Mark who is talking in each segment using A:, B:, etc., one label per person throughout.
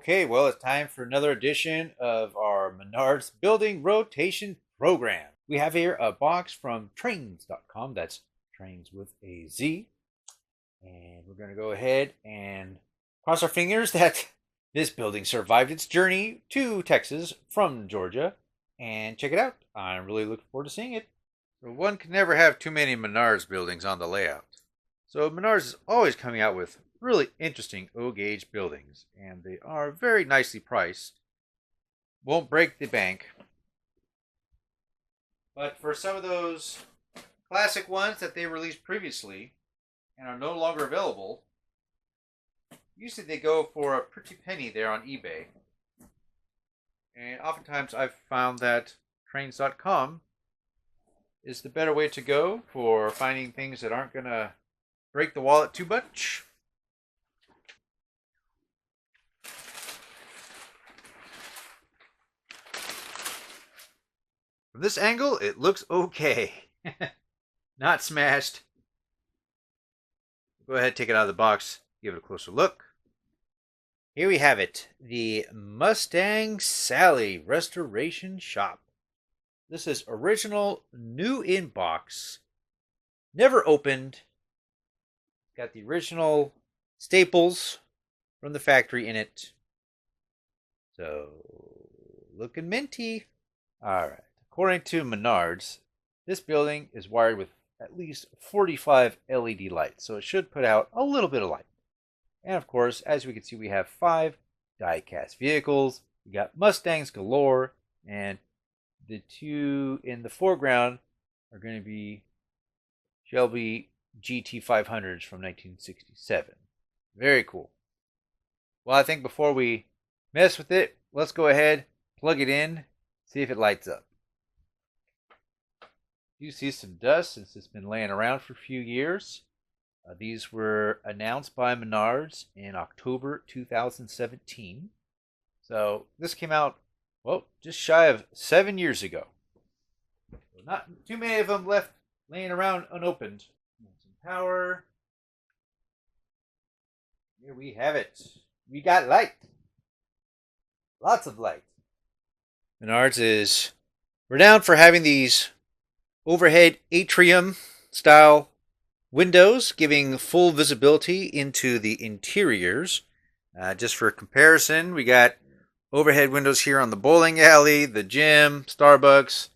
A: Okay, well, it's time for another edition of our Menards Building Rotation Program. We have here a box from trains.com. That's trains with a Z. And we're going to go ahead and cross our fingers that this building survived its journey to Texas from Georgia. And check it out. I'm really looking forward to seeing it. So one can never have too many Menards buildings on the layout. So Menards is always coming out with really interesting O-gauge buildings, and they are very nicely priced. Won't break the bank. But for some of those classic ones that they released previously and are no longer available, usually they go for a pretty penny there on eBay. And oftentimes I've found that trains.com is the better way to go for finding things that aren't going to break the wallet too much. From this angle, it looks okay. Not smashed. Go ahead, take it out of the box, give it a closer look. Here we have it, the Mustang Sally Restoration Shop. This is original, new in box, never opened. Got the original staples from the factory in it. So, looking minty. Alright, according to Menards, this building is wired with at least 45 LED lights, so it should put out a little bit of light. And of course, as we can see, we have 5 die-cast vehicles. We got Mustangs galore, and the 2 in the foreground are going to be Shelby GT500s from 1967. Very cool. Well, I think before we mess with it, let's go ahead, plug it in, see if it lights up. You see some dust since it's been laying around for a few years. These were announced by Menards in October 2017. So this came out, well, just shy of 7 years ago. So not too many of them left laying around unopened. Some power. Here we have it. We got light. Lots of light. Menards is renowned for having these overhead atrium style windows giving full visibility into the interiors. Just for comparison, we got overhead windows here on the bowling alley, the gym, Starbucks.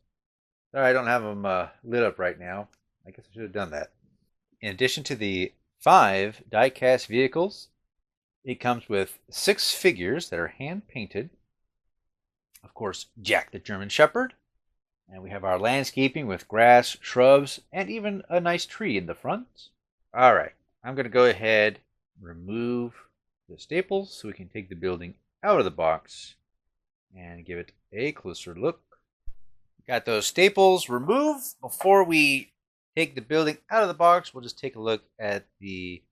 A: Sorry, I don't have them lit up right now. I guess I should have done that. In addition to the 5 die-cast vehicles, it comes with 6 figures that are hand-painted. Of course, Jack the German Shepherd. And we have our landscaping with grass, shrubs, and even a nice tree in the front. All right, I'm going to go ahead and remove the staples so we can take the building out of the box and give it a closer look. Got those staples removed. Before we take the building out of the box, we'll just take a look at the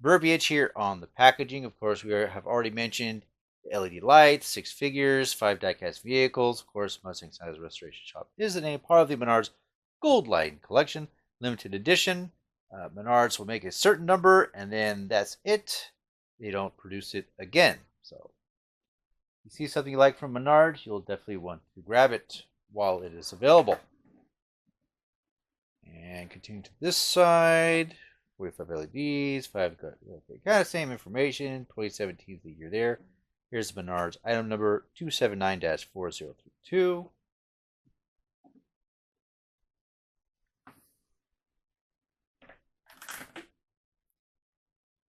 A: verbiage here on the packaging. Of course, we have already mentioned the LED lights, 6 figures, 5 die-cast vehicles. Of course, Mustang Sally Restoration Shop is the name, part of the Menards Gold Lighting Collection, limited edition. Menards will make a certain number, and then that's it. They don't produce it again. So, if you see something you like from Menards, you'll definitely want to grab it while it is available. And continue to this side. 45 LEDs, 5 kind of same information. 2017 is the year there. Here's the Menards item number 279-4032.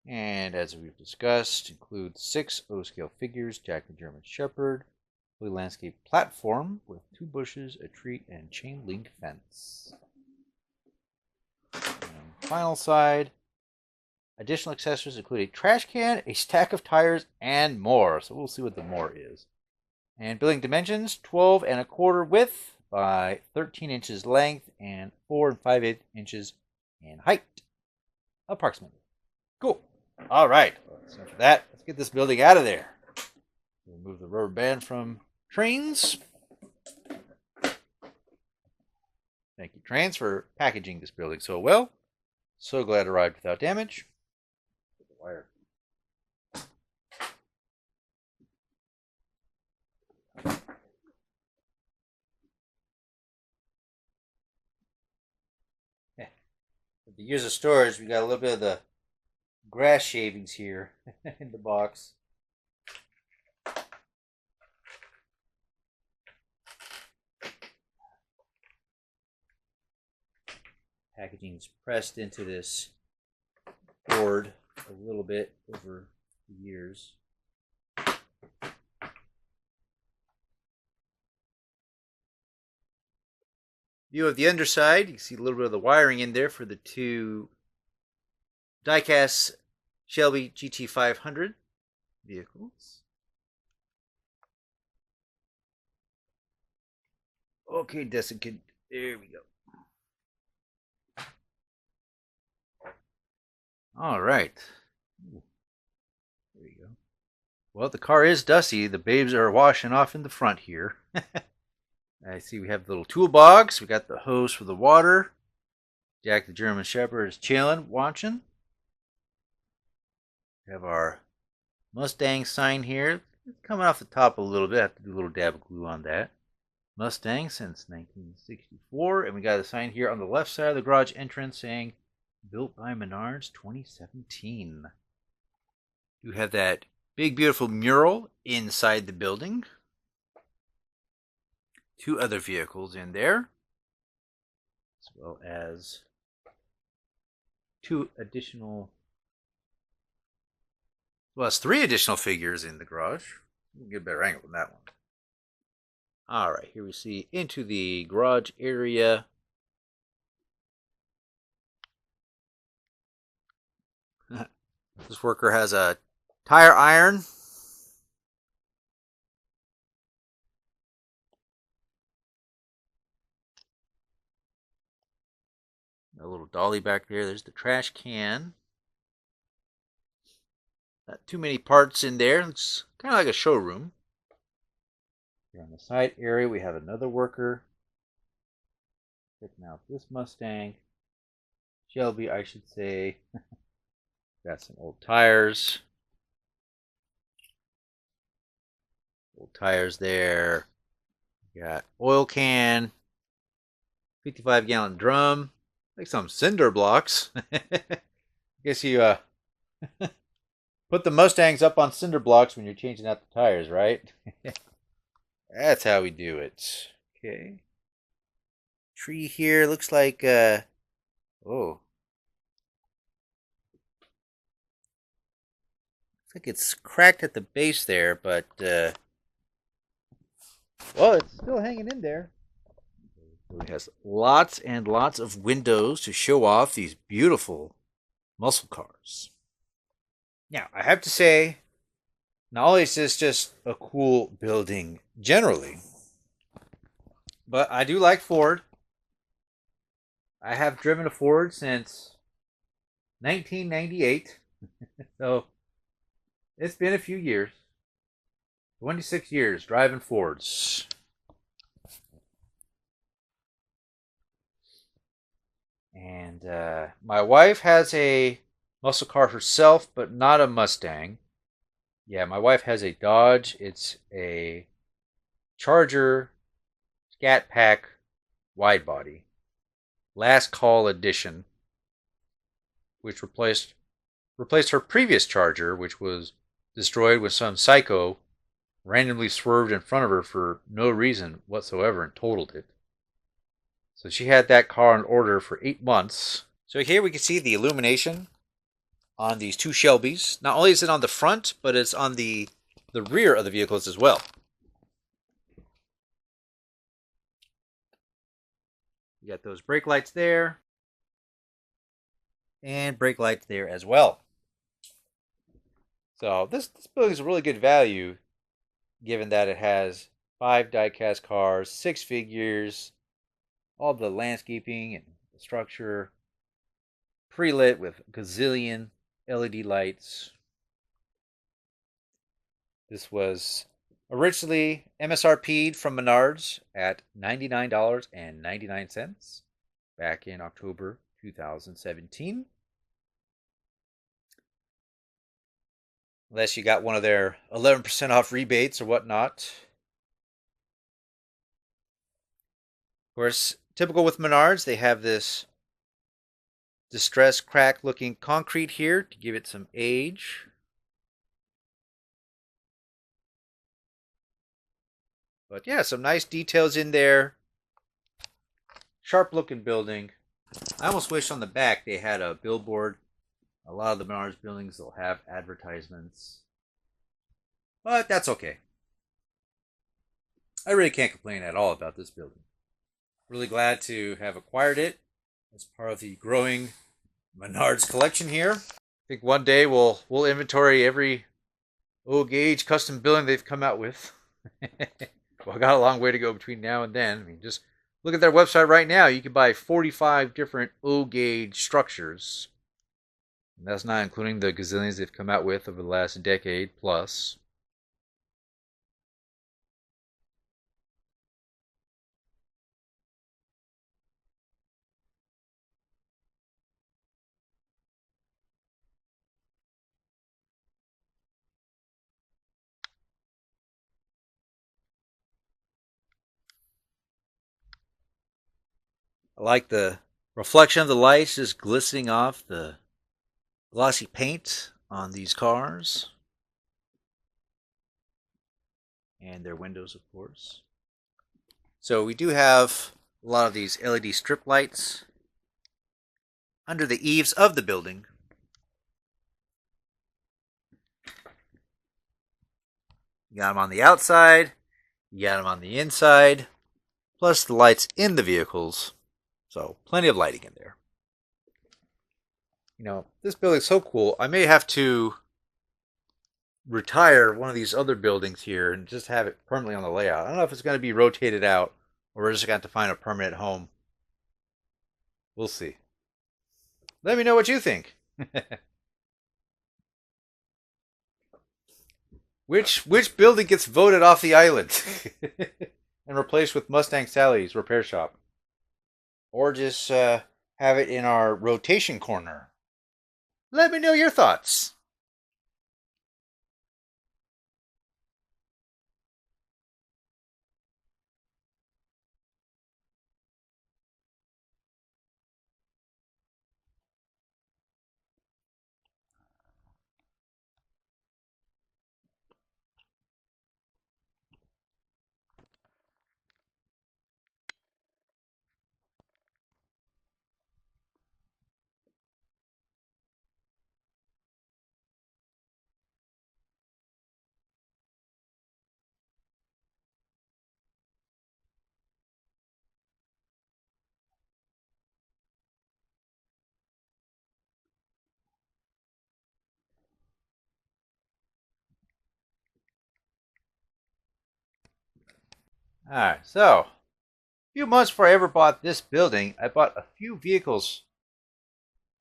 A: And as we've discussed, includes 6 O-scale figures, Jack the German Shepherd, fully landscape platform with 2 bushes, a tree, and chain link fence. And final side. Additional accessories include a trash can, a stack of tires, and more. So we'll see what the more is. And building dimensions, 12 1/4 width by 13 inches length and 4 5/8 inches in height, approximately. Cool. All right. So for that, let's get this building out of there. Remove the rubber band from Trains. Thank you, Trains, for packaging this building so well. So glad it arrived without damage. Put the wire the years of storage, we got a little bit of the grass shavings here in the box. Packaging is pressed into this board a little bit over the years. View of the underside, you can see a little bit of the wiring in there for the two die-cast Shelby GT500 vehicles. Okay, desiccant. There we go. All right. There we go. Well, the car is dusty. The babes are washing off in the front here. I see we have the little toolbox. We got the hose for the water. Jack the German Shepherd is chilling, watching. We have our Mustang sign here. It's coming off the top a little bit. I have to do a little dab of glue on that. Mustang since 1964. And we got a sign here on the left side of the garage entrance saying, built by Menards 2017. You have that big, beautiful mural inside the building. Two other vehicles in there, as well as three additional figures in the garage. We'll get a better angle than that one. All right, here we see into the garage area. This worker has a tire iron. A little dolly back there. There's the trash can. Not too many parts in there. It's kind of like a showroom. Here on the side area, we have another worker checking out this Mustang. Shelby, I should say. Got some old tires. Old tires there. Got oil can. 55-gallon drum. Like some cinder blocks. I guess you put the Mustangs up on cinder blocks when you're changing out the tires, right? That's how we do it. Okay. Tree here looks like oh. Looks like it's cracked at the base there, but well, it's still hanging in there. It has lots and lots of windows to show off these beautiful muscle cars. Now, I have to say, not only is this just a cool building generally, but I do like Ford. I have driven a Ford since 1998, so it's been a few years. 26 years driving Fords. And my wife has a muscle car herself, but not a Mustang. Yeah, my wife has a Dodge. It's a Charger Scat Pack wide body. Last Call Edition. Which replaced her previous Charger, which was destroyed when some psycho randomly swerved in front of her for no reason whatsoever and totaled it. So she had that car on order for 8 months. So here we can see the illumination on these two Shelbys. Not only is it on the front, but it's on the rear of the vehicles as well. You got those brake lights there. And brake lights there as well. So this building is a really good value, given that it has 5 die-cast cars, 6 figures, all the landscaping and the structure, pre-lit with a gazillion LED lights. This was originally MSRP'd from Menards at $99.99 back in October 2017. Unless you got one of their 11% off rebates or whatnot. Of course, typical with Menards, they have this distressed, cracked looking concrete here to give it some age. But yeah, some nice details in there. Sharp looking building. I almost wish on the back they had a billboard. A lot of the Menards buildings will have advertisements. But that's okay. I really can't complain at all about this building. Really glad to have acquired it as part of the growing Menards collection here. I think one day we'll inventory every O-gauge custom building they've come out with. Well, I got a long way to go between now and then. I mean, just look at their website right now. You can buy 45 different O-gauge structures. And that's not including the gazillions they've come out with over the last decade plus. I like the reflection of the lights just glistening off the glossy paint on these cars. And their windows, of course. So we do have a lot of these LED strip lights under the eaves of the building. You got them on the outside, you got them on the inside, plus the lights in the vehicles. So plenty of lighting in there. You know, this building's so cool. I may have to retire one of these other buildings here and just have it permanently on the layout. I don't know if it's going to be rotated out or we're just going to have to find a permanent home. We'll see. Let me know what you think. Which building gets voted off the island and replaced with Mustang Sally's repair shop? Or just have it in our rotation corner? Let me know your thoughts. Alright, so a few months before I ever bought this building, I bought a few vehicles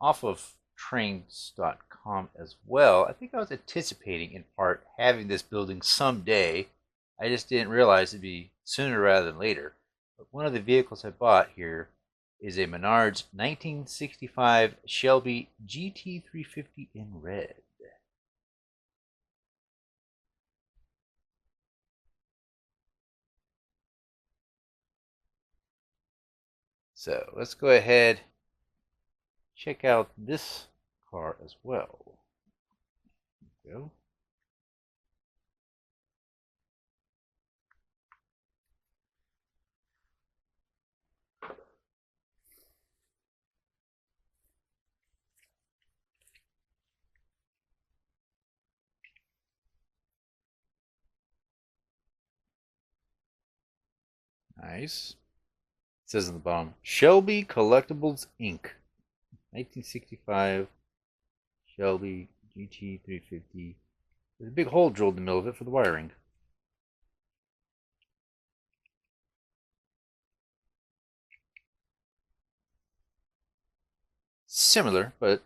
A: off of trains.com as well. I think I was anticipating in part having this building someday. I just didn't realize it'd be sooner rather than later. But one of the vehicles I bought here is a Menards 1965 Shelby GT350 in red. So let's go ahead check out this car as well. There we go. Nice. It says on the bottom, Shelby Collectibles Inc. 1965 Shelby GT350. There's a big hole drilled in the middle of it for the wiring. Similar, but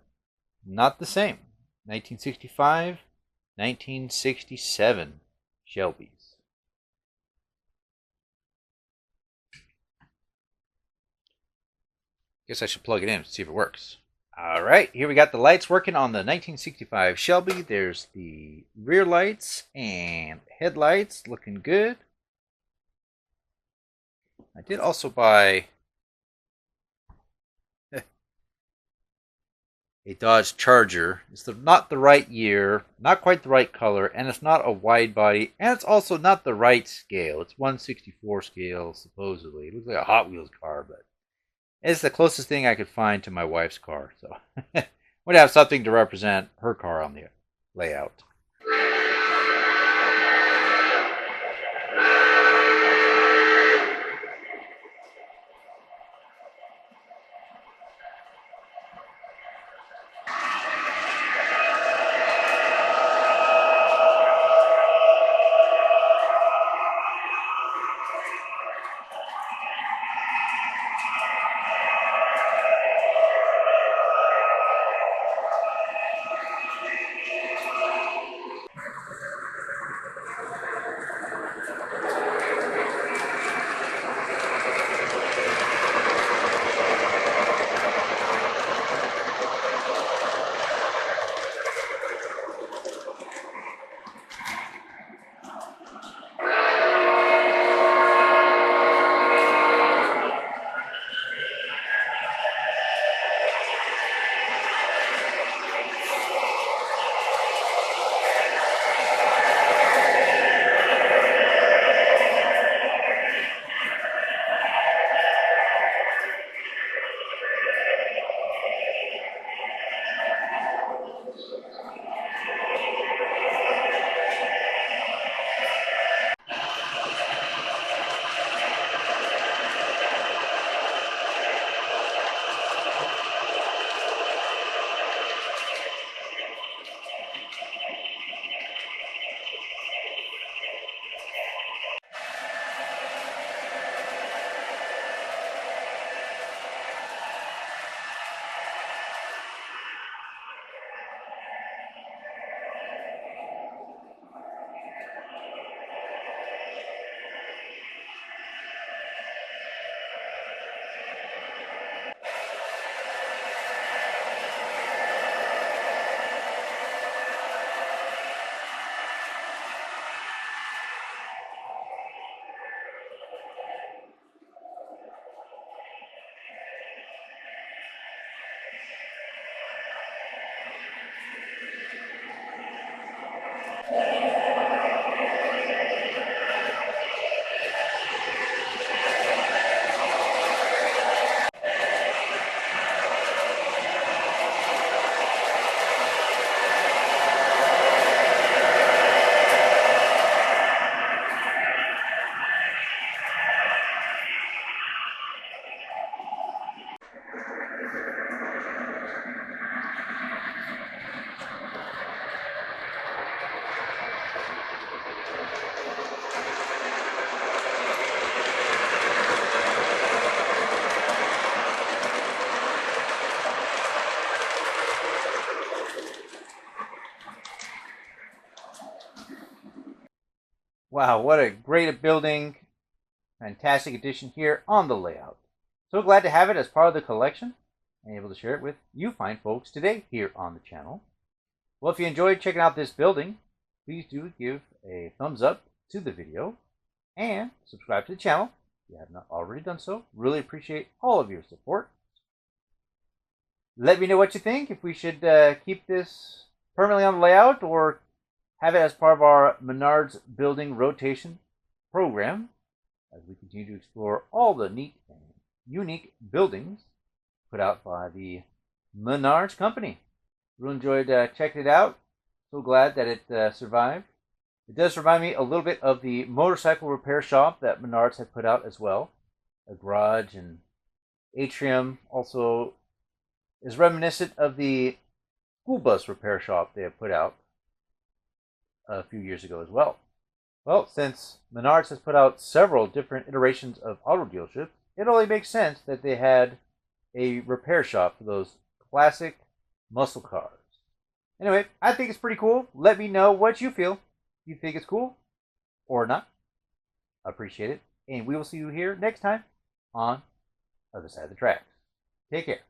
A: not the same. 1965, 1967 Shelbys. Guess I should plug it in to see if it works. Alright, here we got the lights working on the 1965 Shelby. There's the rear lights and headlights looking good. I did also buy a Dodge Charger. It's not the right year, not quite the right color, and it's not a wide body, and it's also not the right scale. It's 1/64 scale, supposedly. It looks like a Hot Wheels car, but it's the closest thing I could find to my wife's car. So would have something to represent her car on the layout. Wow, what a great building. Fantastic addition here on the layout. So glad to have it as part of the collection and able to share it with you fine folks today here on the channel. Well, if you enjoyed checking out this building, please do give a thumbs up to the video and subscribe to the channel if you have not already done so. Really appreciate all of your support. Let me know what you think, if we should keep this permanently on the layout or have it as part of our Menards building rotation program as we continue to explore all the neat and unique buildings put out by the Menards company. Really enjoyed checking it out. So glad that it survived. It does remind me a little bit of the motorcycle repair shop that Menards had put out as well. A garage and atrium also is reminiscent of the school bus repair shop they have put out a few years ago as well. Well, since Menards has put out several different iterations of auto dealerships, it only makes sense that they had a repair shop for those classic muscle cars. Anyway, I think it's pretty cool. Let me know what you feel. You think it's cool or not. I appreciate it. And we will see you here next time on Other Side of the Tracks. Take care.